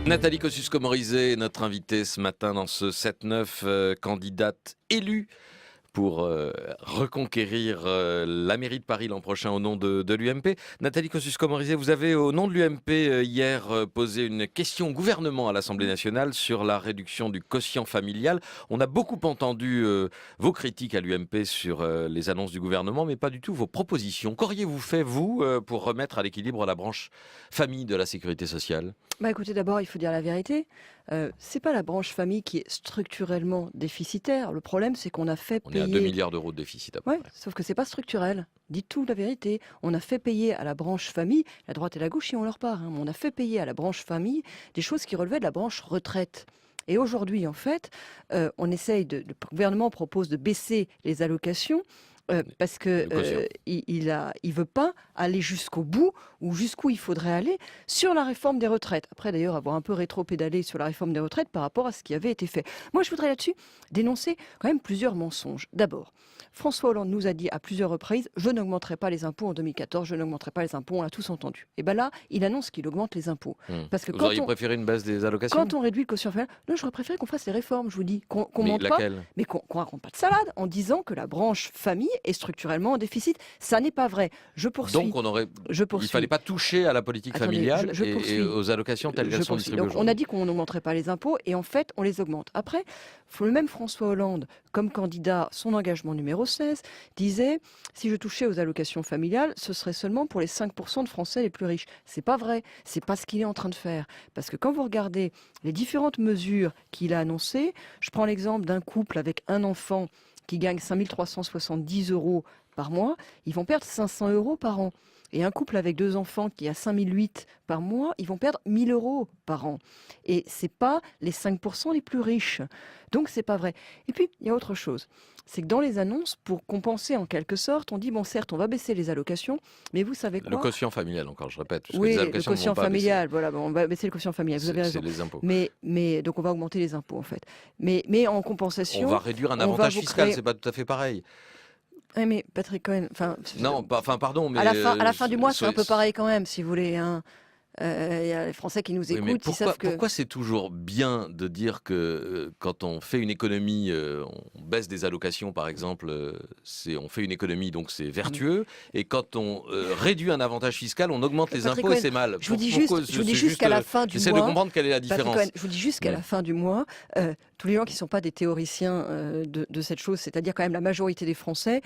Nathalie Kosciusko-Morizet, notre invitée ce matin dans ce 7-9, candidate élue pour reconquérir la mairie de Paris l'an prochain au nom de l'UMP. Nathalie Kosciusko-Morizet, vous avez au nom de l'UMP hier posé une question au gouvernement à l'Assemblée nationale sur la réduction du quotient familial. On a beaucoup entendu vos critiques à l'UMP sur les annonces du gouvernement, mais pas du tout vos propositions. Qu'auriez-vous fait, vous, pour remettre à l'équilibre la branche famille de la sécurité sociale ? Écoutez, d'abord, il faut dire la vérité. C'est pas la branche famille qui est structurellement déficitaire. Le problème, c'est qu'on a fait On payer... est à 2 milliards d'euros de déficit à peu Ouais, près. sauf que c'est pas structurel. Dites tout la vérité. On a fait payer à la branche famille, la droite et la gauche y ont leur part, mais on a fait payer à la branche famille des choses qui relevaient de la branche retraite. Et aujourd'hui, en fait, on essaye le gouvernement propose de baisser les allocations. Parce que il veut pas aller jusqu'au bout ou jusqu'où il faudrait aller sur la réforme des retraites. Après d'ailleurs avoir un peu rétro-pédalé sur la réforme des retraites par rapport à ce qui avait été fait. Moi je voudrais là-dessus dénoncer quand même plusieurs mensonges. D'abord, François Hollande nous a dit à plusieurs reprises: je n'augmenterai pas les impôts en 2014, je n'augmenterai pas les impôts, on l'a tous entendu. Et bien là, il annonce qu'il augmente les impôts. Parce que vous auriez préféré une baisse des allocations ? Quand on réduit le quotient familial, non, j'aurais préféré qu'on fasse les réformes, je vous dis, qu'on monte laquelle ? pas, mais qu'on raconte pas de salade en disant que la branche famille est structurellement en déficit. Ça n'est pas vrai. Je poursuis. Donc il fallait pas toucher à la politique familiale et aux allocations telles qu'elles sont distribuées Donc aujourd'hui. on a dit qu'on n'augmenterait pas les impôts et en fait on les augmente. Après, le même François Hollande, comme candidat, son engagement numéro 16, disait: si je touchais aux allocations familiales, ce serait seulement pour les 5% de Français les plus riches. C'est pas vrai. C'est pas ce qu'il est en train de faire. Parce que quand vous regardez les différentes mesures qu'il a annoncées, je prends l'exemple d'un couple avec un enfant qui gagne 5 370 euros par mois, ils vont perdre 500 euros par an. Et un couple avec 2 enfants qui a 5 008 par mois, ils vont perdre 1 000 euros par an. Et c'est pas les 5% les plus riches. Donc c'est pas vrai. Et puis, il y a autre chose. C'est que dans les annonces, pour compenser en quelque sorte, on dit, bon certes, on va baisser les allocations, mais vous savez quoi ? Le quotient familial, encore, je répète. Parce Oui, que les le allocations quotient ne vont pas familial, voilà, bon, on va baisser le quotient familial, vous avez raison. C'est les impôts. Mais donc on va augmenter les impôts en fait. Mais en compensation... On va réduire un avantage fiscal, c'est pas tout à fait pareil. Oui, mais Patrick Cohen... Non, pardon, mais... À la fin du mois, c'est un peu pareil quand même, si vous voulez. Il y a les Français qui nous écoutent, ils savent que... Pourquoi c'est toujours bien de dire que quand on fait une économie, on baisse des allocations par exemple, on fait une économie donc c'est vertueux, et quand on réduit un avantage fiscal, on augmente les impôts et c'est mal. Je vous dis juste qu'à la fin du mois... J'essaie de comprendre quelle est la différence. Cohen, je vous dis juste qu'à la fin du mois, tous les gens qui ne sont pas des théoriciens de cette chose, c'est-à-dire quand même la majorité des Français,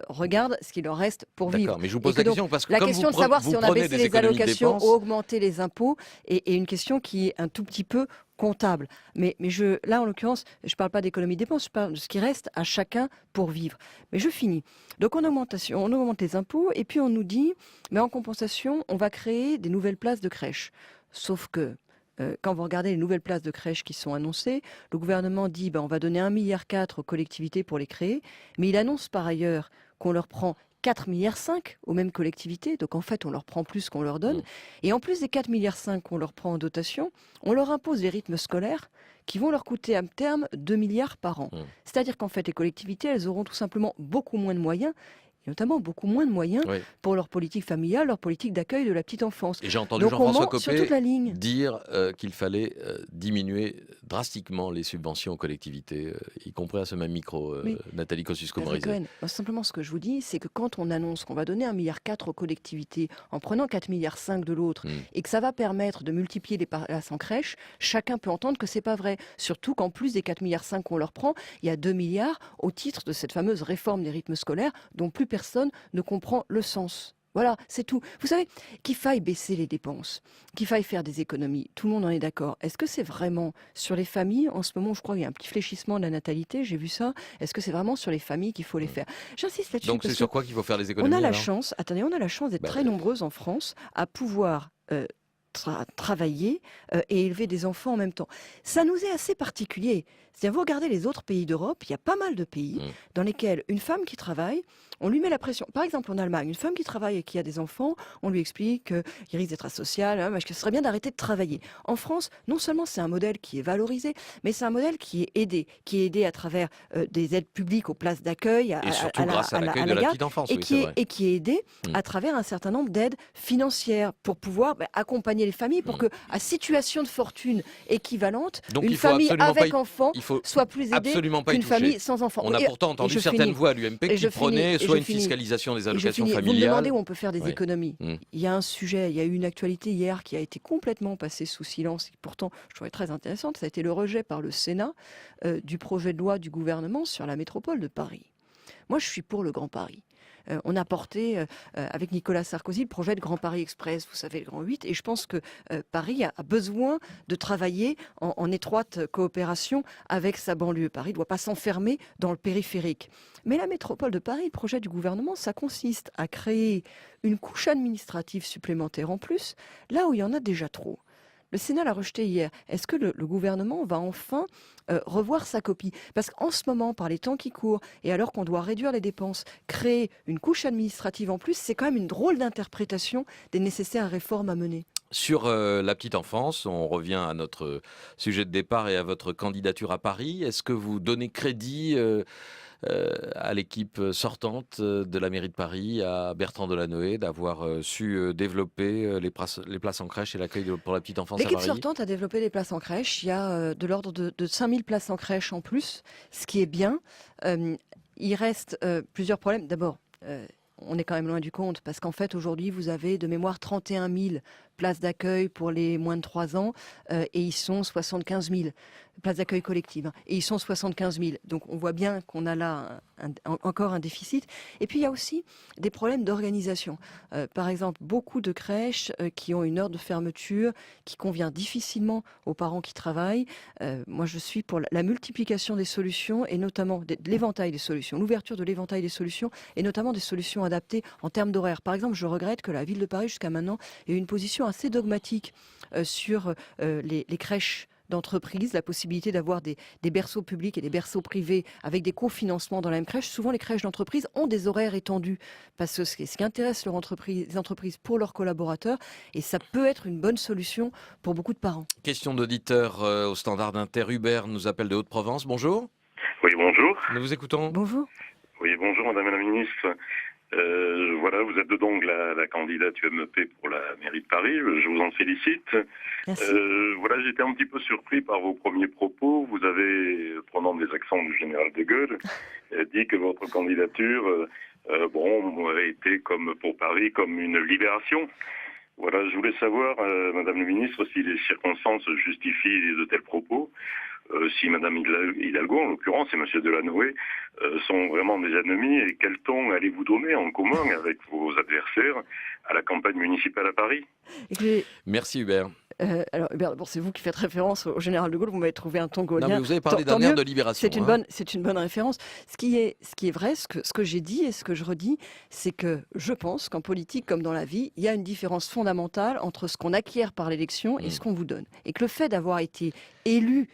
regardent ce qu'il leur reste pour vivre. D'accord, mais je vous pose la question parce que comme question de savoir si on a baissé les allocations ou augmenté les impôts est une question qui est un tout petit peu comptable. Mais là, en l'occurrence, je ne parle pas d'économie de dépenses, je parle de ce qui reste à chacun pour vivre. Mais je finis. Donc on augmente les impôts et puis on nous dit, mais en compensation, on va créer des nouvelles places de crèche. Sauf que quand vous regardez les nouvelles places de crèche qui sont annoncées, le gouvernement dit on va donner 1,4 milliard aux collectivités pour les créer, mais il annonce par ailleurs qu'on leur prend 4,5 milliards aux mêmes collectivités, donc en fait on leur prend plus qu'on leur donne, et en plus des 4,5 milliards qu'on leur prend en dotation, on leur impose des rythmes scolaires qui vont leur coûter à terme 2 milliards par an. C'est-à-dire qu'en fait les collectivités, elles auront tout simplement beaucoup moins de moyens, et notamment beaucoup moins de moyens pour leur politique familiale, leur politique d'accueil de la petite enfance. Et j'ai entendu Jean-François Copé dire qu'il fallait diminuer drastiquement les subventions aux collectivités, y compris à ce même micro, Nathalie Kosciusko-Morizet. Simplement, ce que je vous dis, c'est que quand on annonce qu'on va donner 1,4 milliard aux collectivités en prenant 4,5 milliards de l'autre, et que ça va permettre de multiplier les places en crèche, chacun peut entendre que c'est pas vrai. Surtout qu'en plus des 4,5 milliards qu'on leur prend, il y a 2 milliards au titre de cette fameuse réforme des rythmes scolaires dont plus personne ne comprend le sens. Voilà, c'est tout. Vous savez, qu'il faille baisser les dépenses, qu'il faille faire des économies, tout le monde en est d'accord. Est-ce que c'est vraiment sur les familles ? En ce moment, je crois qu'il y a un petit fléchissement de la natalité, j'ai vu ça. Est-ce que c'est vraiment sur les familles qu'il faut les faire ? J'insiste là-dessus. Donc c'est sur quoi qu'il faut faire les économies ? On a la chance d'être très nombreuses en France à pouvoir travailler et élever des enfants en même temps. Ça nous est assez particulier. C'est-à-dire, vous regardez les autres pays d'Europe, il y a pas mal de pays dans lesquels une femme qui travaille, on lui met la pression. Par exemple, en Allemagne, une femme qui travaille et qui a des enfants, on lui explique qu'il risque d'être asocial, parce que ce serait bien d'arrêter de travailler. En France, non seulement c'est un modèle qui est valorisé, mais c'est un modèle qui est aidé à travers des aides publiques aux places d'accueil, et surtout grâce à l'accueil de la petite enfance, et qui est aidé à travers un certain nombre d'aides financières pour pouvoir accompagner accompagner les familles pour que, à situation de fortune équivalente, Donc, une famille avec enfants soit plus aidée qu'une famille sans enfants. On a pourtant entendu certaines voix à l'UMP qui prenaient soit une fiscalisation des allocations familiales. Vous me demandez où on peut faire des économies. Il y a un sujet, il y a eu une actualité hier qui a été complètement passée sous silence, et pourtant je trouvais très intéressante, ça a été le rejet par le Sénat du projet de loi du gouvernement sur la métropole de Paris. Moi, je suis pour le Grand Paris. On a porté avec Nicolas Sarkozy le projet de Grand Paris Express, vous savez, le Grand 8, et je pense que Paris a besoin de travailler en étroite coopération avec sa banlieue. Paris ne doit pas s'enfermer dans le périphérique. Mais la métropole de Paris, le projet du gouvernement, ça consiste à créer une couche administrative supplémentaire en plus, là où il y en a déjà trop. Le Sénat l'a rejeté hier. Est-ce que le gouvernement va enfin revoir sa copie? Parce qu'en ce moment, par les temps qui courent, et alors qu'on doit réduire les dépenses, créer une couche administrative en plus, c'est quand même une drôle d'interprétation des nécessaires réformes à mener. Sur la petite enfance, on revient à notre sujet de départ et à votre candidature à Paris. Est-ce que vous donnez crédit à l'équipe sortante de la mairie de Paris, à Bertrand Delanoë, d'avoir su développer les places en crèche et l'accueil pour la petite enfance à Paris? L'équipe sortante a développé les places en crèche. Il y a de l'ordre de 5000 places en crèche en plus, ce qui est bien. Il reste plusieurs problèmes. D'abord, on est quand même loin du compte, parce qu'en fait, aujourd'hui, vous avez de mémoire 31 000 places d'accueil pour les moins de 3 ans, et ils sont 75 000 places d'accueil collectives, et ils sont 75 000. Donc on voit bien qu'on a là encore un déficit. Et puis il y a aussi des problèmes d'organisation. Par exemple, beaucoup de crèches qui ont une heure de fermeture qui convient difficilement aux parents qui travaillent. Moi, je suis pour la multiplication des solutions, et notamment de l'éventail des solutions, l'ouverture de l'éventail des solutions, et notamment des solutions adaptées en termes d'horaire. Par exemple, je regrette que la ville de Paris, jusqu'à maintenant, ait une position assez dogmatique sur les crèches d'entreprise, la possibilité d'avoir des berceaux publics et des berceaux privés avec des cofinancements dans la même crèche. Souvent, les crèches d'entreprise ont des horaires étendus parce que ce qui intéresse les entreprises pour leurs collaborateurs, et ça peut être une bonne solution pour beaucoup de parents. Question d'auditeur au standard d'Inter. Hubert nous appelle de Haute-Provence. Bonjour. Oui, bonjour. Nous vous écoutons. Bonjour. Oui, bonjour Madame la Ministre. Voilà, vous êtes donc la candidate UMP pour la mairie de Paris. Je vous en félicite. Merci. Voilà, j'étais un petit peu surpris par vos premiers propos. Vous avez, prenant des accents du général de Gaulle, dit que votre candidature, aurait été comme pour Paris, comme une libération. Voilà, je voulais savoir, Madame la Ministre, si les circonstances justifient de tels propos. Si Madame Hidalgo, en l'occurrence, et Monsieur Delanoë, sont vraiment des ennemis, et quel ton allez-vous donner en commun avec vos adversaires à la campagne municipale à Paris? Merci Hubert. Alors Hubert, c'est vous qui faites référence au général de Gaulle, vous m'avez trouvé un ton gaulien. Non, mais vous avez parlé d'un air de libération. C'est une bonne référence. Ce qui est vrai, ce que j'ai dit et ce que je redis, c'est que je pense qu'en politique comme dans la vie, il y a une différence fondamentale entre ce qu'on acquiert par l'élection et ce qu'on vous donne. Et que le fait d'avoir été élu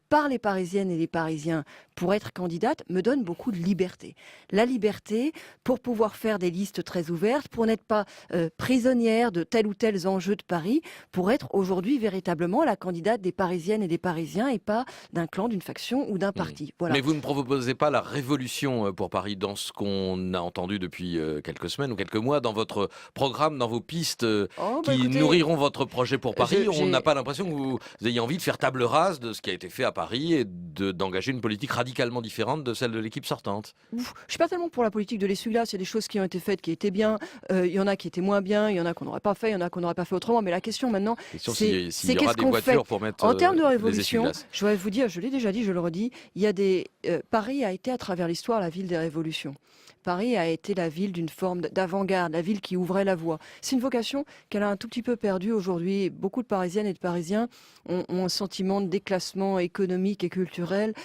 par les Parisiennes et les Parisiens pour être candidate me donne beaucoup de liberté. La liberté pour pouvoir faire des listes très ouvertes, pour n'être pas prisonnière de tel ou tel enjeu de Paris, pour être aujourd'hui véritablement la candidate des Parisiennes et des Parisiens et pas d'un clan, d'une faction ou d'un parti. Voilà. Mais vous ne proposez pas la révolution pour Paris dans ce qu'on a entendu depuis quelques semaines ou quelques mois dans votre programme, dans vos pistes qui nourriront votre projet pour Paris. On n'a pas l'impression que vous ayez envie de faire table rase de ce qui a été fait à Paris et d'engager une politique radicalement différente de celle de l'équipe sortante. Je ne suis pas tellement pour la politique de l'essuie-glace. Il y a des choses qui ont été faites qui étaient bien, il y en a qui étaient moins bien, il y en a qu'on n'aurait pas fait, il y en a qu'on n'aurait pas fait autrement. Mais la question maintenant, c'est qu'est-ce qu'on fait pour mettre en termes de révolution. Je voudrais vous dire, je l'ai déjà dit, je le redis, il y a Paris a été à travers l'histoire la ville des révolutions. Paris a été la ville d'une forme d'avant-garde, la ville qui ouvrait la voie. C'est une vocation qu'elle a un tout petit peu perdue aujourd'hui. Beaucoup de Parisiennes et de Parisiens ont un sentiment de déclassement économique et culturel.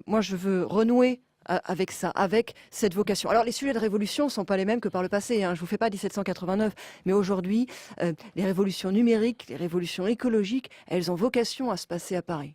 Moi, je veux renouer avec ça, avec cette vocation. Alors, les sujets de révolution ne sont pas les mêmes que par le passé. Je ne vous fais pas 1789. Mais aujourd'hui, les révolutions numériques, les révolutions écologiques, elles ont vocation à se passer à Paris.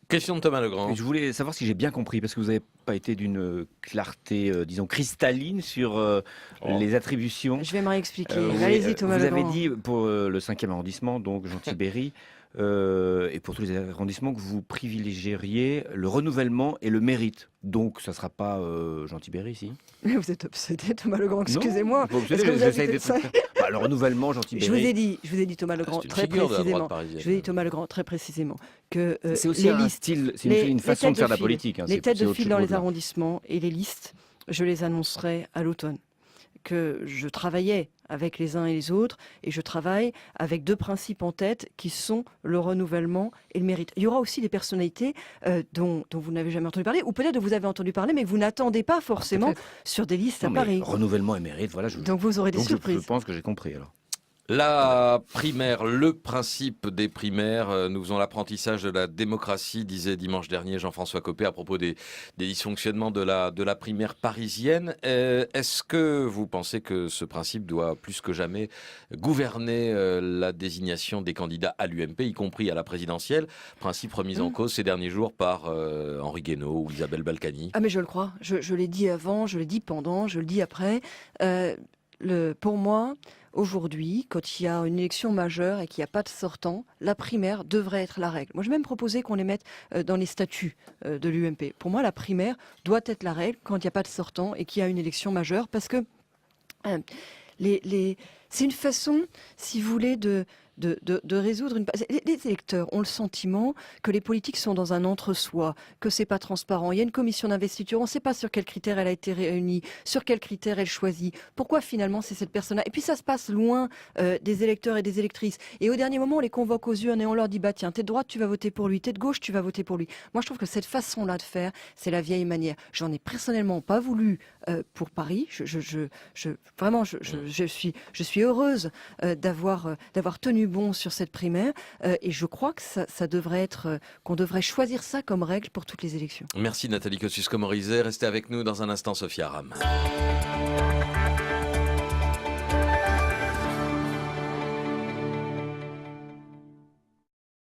Question de Thomas Legrand. Je voulais savoir si j'ai bien compris, parce que vous n'avez pas été d'une clarté, disons, cristalline sur les attributions. Je vais me réexpliquer. Allez-y, Thomas Legrand. Vous avez dit pour le 5e arrondissement, donc Gentilberry, et pour tous les arrondissements, que vous privilégieriez le renouvellement et le mérite. Donc, ça ne sera pas Gentilberry, si? Vous êtes obsédé, Thomas Legrand, excusez-moi. Non, j'essaie d'être... le renouvellement, Jean-Thierry. Je vous ai dit Thomas Legrand très précisément. Je vous ai dit Thomas Legrand très précisément que c'est aussi un style, c'est une façon de faire de la politique. Les têtes de file dans les arrondissements et les listes, je les annoncerai à l'automne. Que je travaillais avec les uns et les autres, et je travaille avec 2 principes en tête qui sont le renouvellement et le mérite. Il y aura aussi des personnalités dont vous n'avez jamais entendu parler, ou peut-être vous avez entendu parler, mais que vous n'attendez pas forcément sur des listes à Paris. Renouvellement et mérite, voilà. Donc vous aurez des surprises. Je pense que j'ai compris alors. La primaire, le principe des primaires, nous faisons l'apprentissage de la démocratie, disait dimanche dernier Jean-François Copé à propos des dysfonctionnements de la primaire parisienne. Est-ce que vous pensez que ce principe doit plus que jamais gouverner la désignation des candidats à l'UMP, y compris à la présidentielle, principe remis en cause ces derniers jours par Henri Guénaud ou Isabelle Balkany? Ah mais je le crois, je l'ai dit avant, je l'ai dit pendant, je le dis après. Pour moi, aujourd'hui, quand il y a une élection majeure et qu'il n'y a pas de sortant, la primaire devrait être la règle. Moi, j'ai même proposé qu'on les mette dans les statuts de l'UMP. Pour moi, la primaire doit être la règle quand il n'y a pas de sortant et qu'il y a une élection majeure, parce que c'est une façon, si vous voulez, de résoudre une... Les électeurs ont le sentiment que les politiques sont dans un entre-soi, que c'est pas transparent. Il y a une commission d'investiture, on ne sait pas sur quels critères elle a été réunie, sur quels critères elle choisit. Pourquoi finalement c'est cette personne-là? Et puis ça se passe loin des électeurs et des électrices. Et au dernier moment, on les convoque aux urnes et on leur dit, bah tiens, t'es de droite, tu vas voter pour lui, t'es de gauche, tu vas voter pour lui. Moi, je trouve que cette façon-là de faire, c'est la vieille manière. J'en ai personnellement pas voulu pour Paris. Vraiment, je suis heureuse d'avoir tenu bon sur cette primaire et je crois que ça devrait être qu'on devrait choisir ça comme règle pour toutes les élections. Merci Nathalie Kosciusko-Morizet. Restez avec nous dans un instant, Sophia Aram.